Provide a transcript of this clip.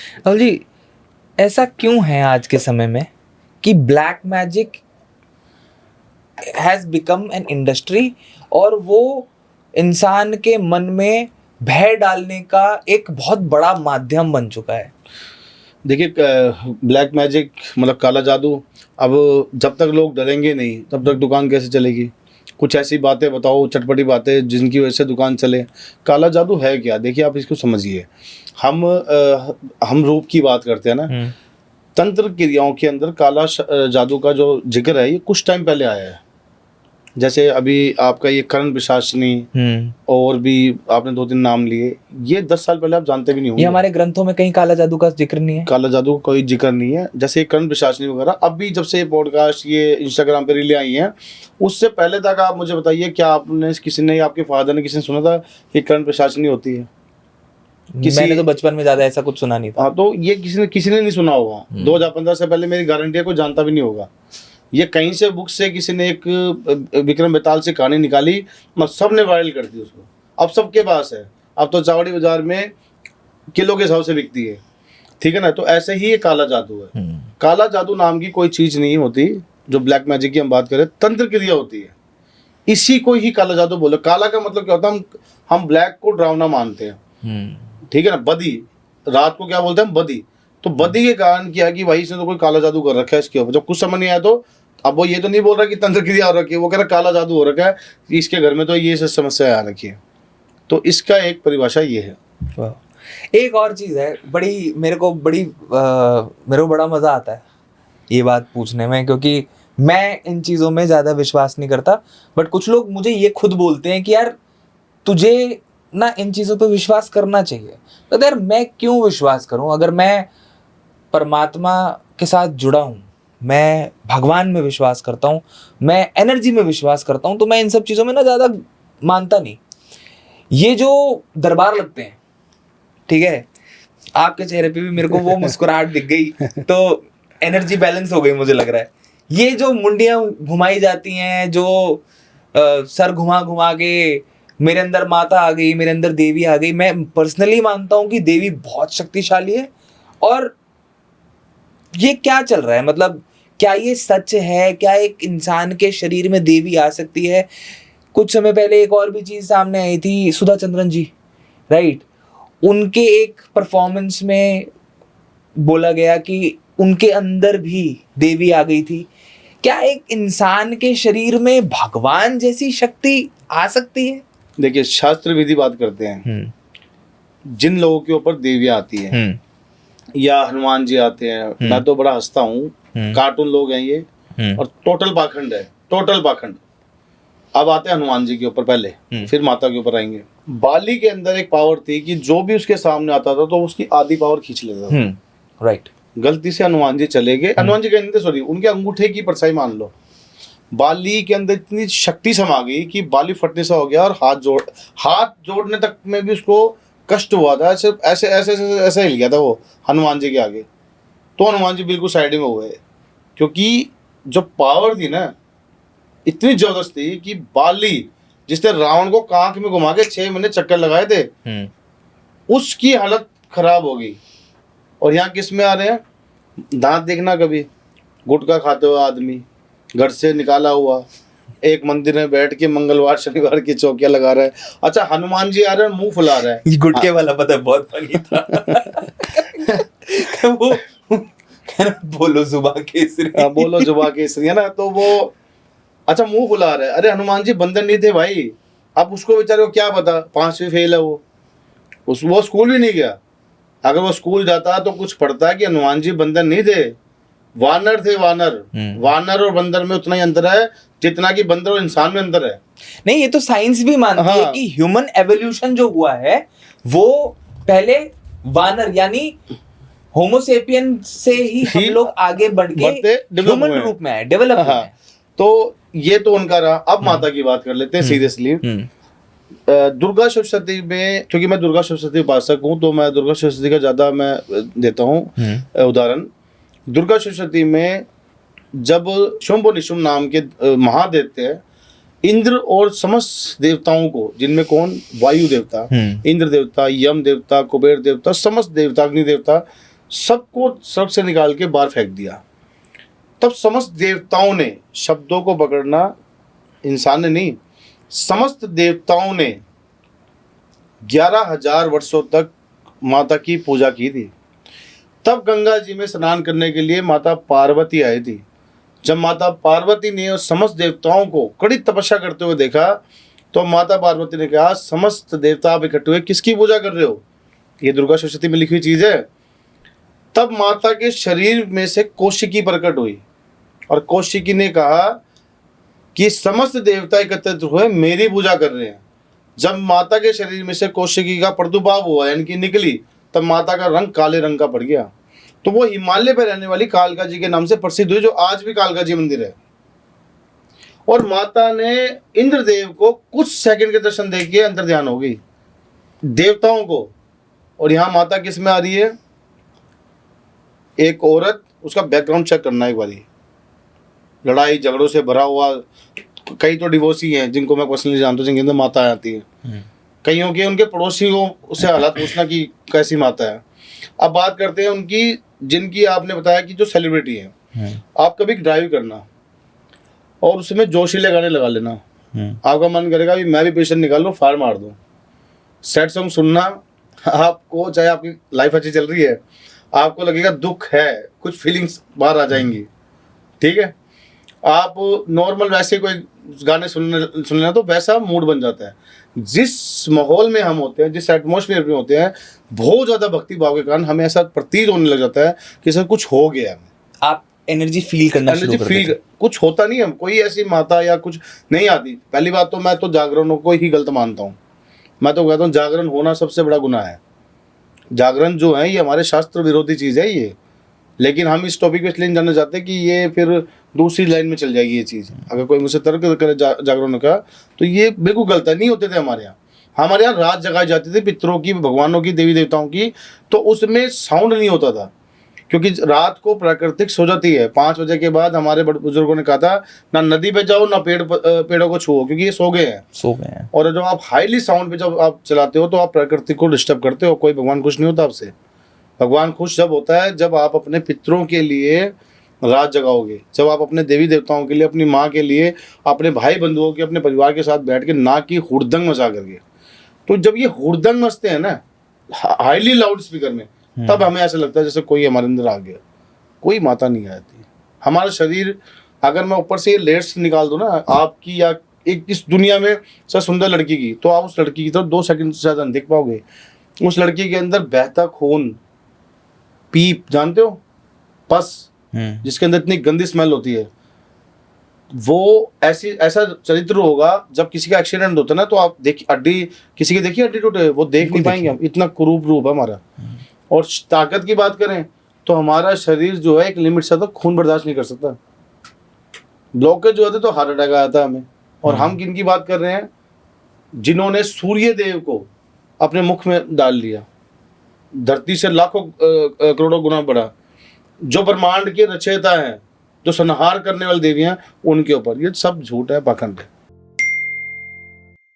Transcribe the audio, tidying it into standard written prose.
राहुल जी, ऐसा क्यों है आज के समय में कि black magic has become an industry और वो इंसान के मन में भय डालने का एक बहुत बड़ा माध्यम बन चुका है? देखिए, ब्लैक मैजिक मतलब काला जादू, अब जब तक लोग डरेंगे नहीं तब तक दुकान कैसे चलेगी? कुछ ऐसी बातें बताओ, चटपटी बातें जिनकी वजह से दुकान चले। काला जादू है क्या? देखिए, आप इसको समझिए। हम रूप की बात करते हैं ना, तंत्र क्रियाओं के अंदर जादू का जो जिक्र है ये कुछ टाइम पहले आया है। जैसे अभी आपका ये करण पिशाचनी और भी आपने 2-3 नाम लिए, ये 10 साल पहले आप जानते भी नहीं ये होंगे। हमारे ग्रंथों में कहीं काला जादू का जिक्र नहीं है। काला जादू का कोई जिक्र नहीं है। जैसे करण पिशाचनी वगैरह, अब भी जब से ये पॉडकास्ट, ये इंस्टाग्राम पे रीलें आई हैं, उससे पहले तक आप मुझे बताइए, क्या आपने, किसी ने, आपके फादर ने, किसी ने सुना था कि करण पिशाचनी होती है? मैंने तो बचपन में ज्यादा ऐसा कुछ सुना नहीं था। हाँ, तो ये किसी ने नहीं सुना होगा। 2015 से पहले मेरी गारंटी है कोई जानता भी नहीं होगा। ये कहीं से बुक से किसी ने एक विक्रम बेताल से कहानी निकाली, मतलब सब ने वायरल कर दी उसको। अब सबके पास है। अब तो चावड़ी बाजार में किलो के हिसाब से बिकती है, ठीक है ना? तो ऐसे ही ये काला जादू है। काला जादू नाम की कोई चीज़ नहीं होती। जो ब्लैक मैजिक की हम बात करें, तंत्र क्रिया होती है, इसी को ही काला जादू बोले। काला का मतलब क्या होता है? हम ब्लैक को डरावना मानते हैं, ठीक है ना? बदी, रात को क्या बोलते हैं? बदी। तो बदी के कारण क्या कि भाई इसने तो कोई काला जादू कर रखा है इसके ऊपर। जब कुछ समझ नहीं आया तो अब वो ये तो नहीं बोल रहा कि तंत्र क्रिया हो रखी है, वो कह रहा काला जादू हो रखा है, इसके घर में तो ये सब समस्या आ रखी है। तो इसका एक परिभाषा ये है। एक और चीज है, मेरे को बड़ा मजा आता है ये बात पूछने में, क्योंकि मैं इन चीजों में ज्यादा विश्वास नहीं करता, बट कुछ लोग मुझे ये खुद बोलते हैं कि यार तुझे ना इन चीजों पे विश्वास करना चाहिए। तो यार मैं क्यों विश्वास करूं? अगर मैं परमात्मा के साथ जुड़ा हूं, मैं भगवान में विश्वास करता हूं, मैं एनर्जी में विश्वास करता हूं, तो मैं इन सब चीजों में ना ज्यादा मानता नहीं। ये जो दरबार लगते हैं, ठीक है, आपके चेहरे पे भी मेरे को वो मुस्कुराहट दिख गई, तो एनर्जी बैलेंस हो गई मुझे लग रहा है। ये जो मुंडियां घुमाई जाती हैं, जो सर घुमा घुमा के मेरे अंदर माता आ गई, मेरे अंदर देवी आ गई, मैं पर्सनली मानता हूं कि देवी बहुत शक्तिशाली है। और ये क्या चल रहा है? मतलब क्या ये सच है? क्या एक इंसान के शरीर में देवी आ सकती है? कुछ समय पहले एक और भी चीज सामने आई थी, सुधा चंद्रन जी, राइट? उनके एक परफॉर्मेंस में बोला गया कि उनके अंदर भी देवी आ गई थी। क्या एक इंसान के शरीर में भगवान जैसी शक्ति आ सकती है? देखिए, शास्त्र विधि बात करते हैं, जिन लोगों के ऊपर देवियां आती हैं या हनुमान जी आते हैं, मैं तो बड़ा हंसता हूँ। कार्टून लोग हैं ये, और टोटल पाखंड है, टोटल पाखंड। अब आते हैं हनुमान जी के ऊपर पहले, फिर माता के ऊपर आएंगे। बाली के अंदर एक पावर थी कि जो भी उसके सामने आता था तो उसकी आधी पावर खींच लेता था, राइट। गलती से हनुमान जी चले गए, हनुमान जी कहते सॉरी, उनके अंगूठे की परछाई मान लो, बाली के अंदर इतनी शक्ति समा गई कि बाली फटने सा हो गया, और हाथ जोड़ने तक में भी उसको कष्ट हुआ था। ऐसे ऐसे ऐसे ऐसे, ऐसे हिल गया था वो हनुमान जी के आगे। तो हनुमान जी बिल्कुल साइड में हुए, क्योंकि जो पावर थी ना इतनी जबरदस्त थी कि बाली जिसने रावण को कांख में घुमा के 6 महीने चक्कर लगाए थे, उसकी हालत खराब हो गई। और यहाँ किस में आ रहे हैं? दांत देखना कभी, गुटखा खाते हुए आदमी, घर से निकाला हुआ, एक मंदिर में बैठ के मंगलवार शनिवार की चौकियां लगा रहा है। अच्छा, हनुमान जी आ रहे हैं, मुंह फुला रहा है। ये गुटके वाला पता है बहुत फनी था। वो बोलो जुबान केसरी, बोलो जुबान केसरी, है ना? तो वो अच्छा मुंह फुला रहा है। अरे हनुमान जी बंदर नहीं थे भाई। अब उसको बेचारे को क्या पता, 5वीं फेल है वो स्कूल भी नहीं गया। अगर वो स्कूल जाता तो कुछ पढ़ता कि हनुमान जी बंदर नहीं थे, वानर थे, वानर। वानर और बंदर में उतना ही अंतर है जितना कि बंदर और इंसान में अंतर है। नहीं, ये तो साइंस भी मानती है कि ह्यूमन एवोल्यूशन जो हुआ है वो पहले वानर यानी होमोसेपियन से ही हम लोग आगे बढ़ के ह्यूमन रूप में आए, डेवलप हुए। तो ये तो उनका रहा। अब माता की बात कर लेते हैं सीरियसली। दुर्गा सरस्वती में, क्योंकि मैं दुर्गा सरस्वती उपासक हूँ, तो मैं दुर्गा सरस्वती का ज़्यादा मैं देता हूँ उदाहरण। दुर्गा सरस्वती में जब शुंभ निशुंभ नाम के महादेव थे, इंद्र और समस्त देवताओं को, जिनमें कौन? वायु देवता, इंद्र देवता, यम देवता, कुबेर देवता, समस्त देवता, अग्नि देवता, सबको सड़क से निकाल के बाहर फेंक दिया। तब समस्त देवताओं ने, शब्दों को पकड़ना, इंसान ने नहीं, समस्त देवताओं ने 11,000 वर्षों तक माता की पूजा की थी। तब गंगा जी में स्नान करने के लिए माता पार्वती आई थी। जब माता पार्वती ने उस समस्त देवताओं को कड़ी तपस्या करते हुए देखा तो माता पार्वती ने कहा, समस्त देवता आप इकट्ठे हुए किसकी पूजा कर रहे हो? ये दुर्गा सप्तशती में लिखी हुई चीज है। तब माता के शरीर में से कौशिकी प्रकट हुई और कौशिकी ने कहा कि समस्त देवता एकत्रित हुए मेरी पूजा कर रहे हैं। जब माता के शरीर में से कौशिकी का प्रादुर्भाव हुआ यानी कि निकली, तब माता का रंग काले रंग का पड़ गया। तो वो हिमालय पर रहने वाली कालका जी के नाम से प्रसिद्ध हुई, जो आज भी कालका जी मंदिर है। और माता ने इंद्रदेव को कुछ सेकंड के दर्शन देख के अंतर ध्यान हो गई देवताओं को। और यहाँ माता किस में आ रही है? एक औरत, उसका बैकग्राउंड चेक करना एक बारी। लड़ाई झगड़ों से भरा हुआ, कई तो डिवोर्सी हैं जिनको मैं पर्सनली जानता हूँ जिनके अंदर माता आती है। कईयों के उनके पड़ोसी को उससे हालात पूछना कि कैसी माता है। अब बात करते हैं उनकी, जिनकी आपने बताया कि जो सेलिब्रिटी है। आप कभी ड्राइव करना और उसमें जोशीले गाने लगा लेना, आपका मन करेगा भी मैं भी पेशेंट निकाल लूँ, फायर मार दूँ। सैड सॉन्ग सुनना, आपको चाहे आपकी लाइफ अच्छी चल रही है, आपको लगेगा दुख है, कुछ फीलिंग्स बाहर आ जाएंगी, ठीक है। आप नॉर्मल वैसे कोई गाने सुनना तो वैसा मूड बन जाता है। जिस माहौल में हम होते हैं, जिस एटमॉस्फेयर में होते हैं, बहुत ज़्यादा भक्ति भाव के कारण हमें ऐसा प्रतीत होने लग जाता है कि सर कुछ हो गया है। आप एनर्जी फील करना शुरू कर देते हैं। कुछ होता नहीं है, कोई ऐसी माता या कुछ नहीं आती। पहली बात तो मैं तो जागरणों को ही गलत मानता हूँ। मैं तो कहता हूँ जागरण होना सबसे बड़ा गुनाह है। जागरण जो है ये हमारे शास्त्र विरोधी चीज़ है ये। लेकिन हम इस टॉपिक पे इसलिए जानना चाहते हैं कि ये फिर दूसरी लाइन में चल जाएगी ये चीज़। अगर कोई मुझसे तर्क करे जागरण का, तो ये बिल्कुल गलत है। नहीं होते थे हमारे यहाँ रात जगाई जाती थी पितरों की, भगवानों की, देवी देवताओं की। तो उसमें साउंड नहीं होता था क्योंकि रात को प्राकृतिक सो जाती है। 5 बजे के बाद हमारे बड़े बुजुर्गों ने कहा था ना नदी पे जाओ ना पेड़ों को छुओ, क्योंकि ये सो गए हैं। और जब आप हाईली साउंड पे जब आप चलाते हो तो आप प्रकृति को डिस्टर्ब करते हो। कोई भगवान खुश नहीं होता आपसे। भगवान खुश जब होता है जब आप अपने पितरों के लिए रात जगाओगे, जब आप अपने देवी देवताओं के लिए, अपनी माँ के लिए, अपने भाई बंधुओं के, अपने परिवार के साथ बैठ के, ना कि हुड़दंग मचा करके। तो जब ये हुड़दंग मचते हैं ना हाईली लाउड स्पीकर में, तब हमें ऐसा लगता है जैसे कोई हमारे अंदर आ गया। कोई माता नहीं आती। हमारा शरीर, अगर मैं ऊपर से ये लेयर्स निकाल दूँ ना आपकी या एक इस दुनिया में सबसे सुंदर लड़की की, तो आप उस लड़की की तरफ 2 सेकंड से ज़्यादा नहीं देख पाओगे। उस लड़की के अंदर बहता खून, पीप, जानते हो, पस, जिसके अंदर इतनी गंदी स्मेल होती है, वो ऐसा चरित्र होगा। जब किसी का एक्सीडेंट होता है ना, तो आप देखिए हड्डी, किसी की देखिए हड्डी टूटे, वो देख नहीं पाएंगे हम। इतना कुरूप रूप है हमारा। और ताकत की बात करें तो हमारा शरीर जो है एक लिमिट से तक खून बर्दाश्त नहीं कर सकता। ब्लॉकेज जो होते तो हार्ट अटैक आता है हमें। और हम किन की बात कर रहे हैं? जिन्होंने सूर्य देव को अपने मुख में डाल लिया। धरती से लाखों करोड़ों गुना बड़ा, जो ब्रह्मांड के रचयिता हैं, जो संहार करने वाली देवियां, उनके ऊपर। ये सब झूठ है, पाखंड है।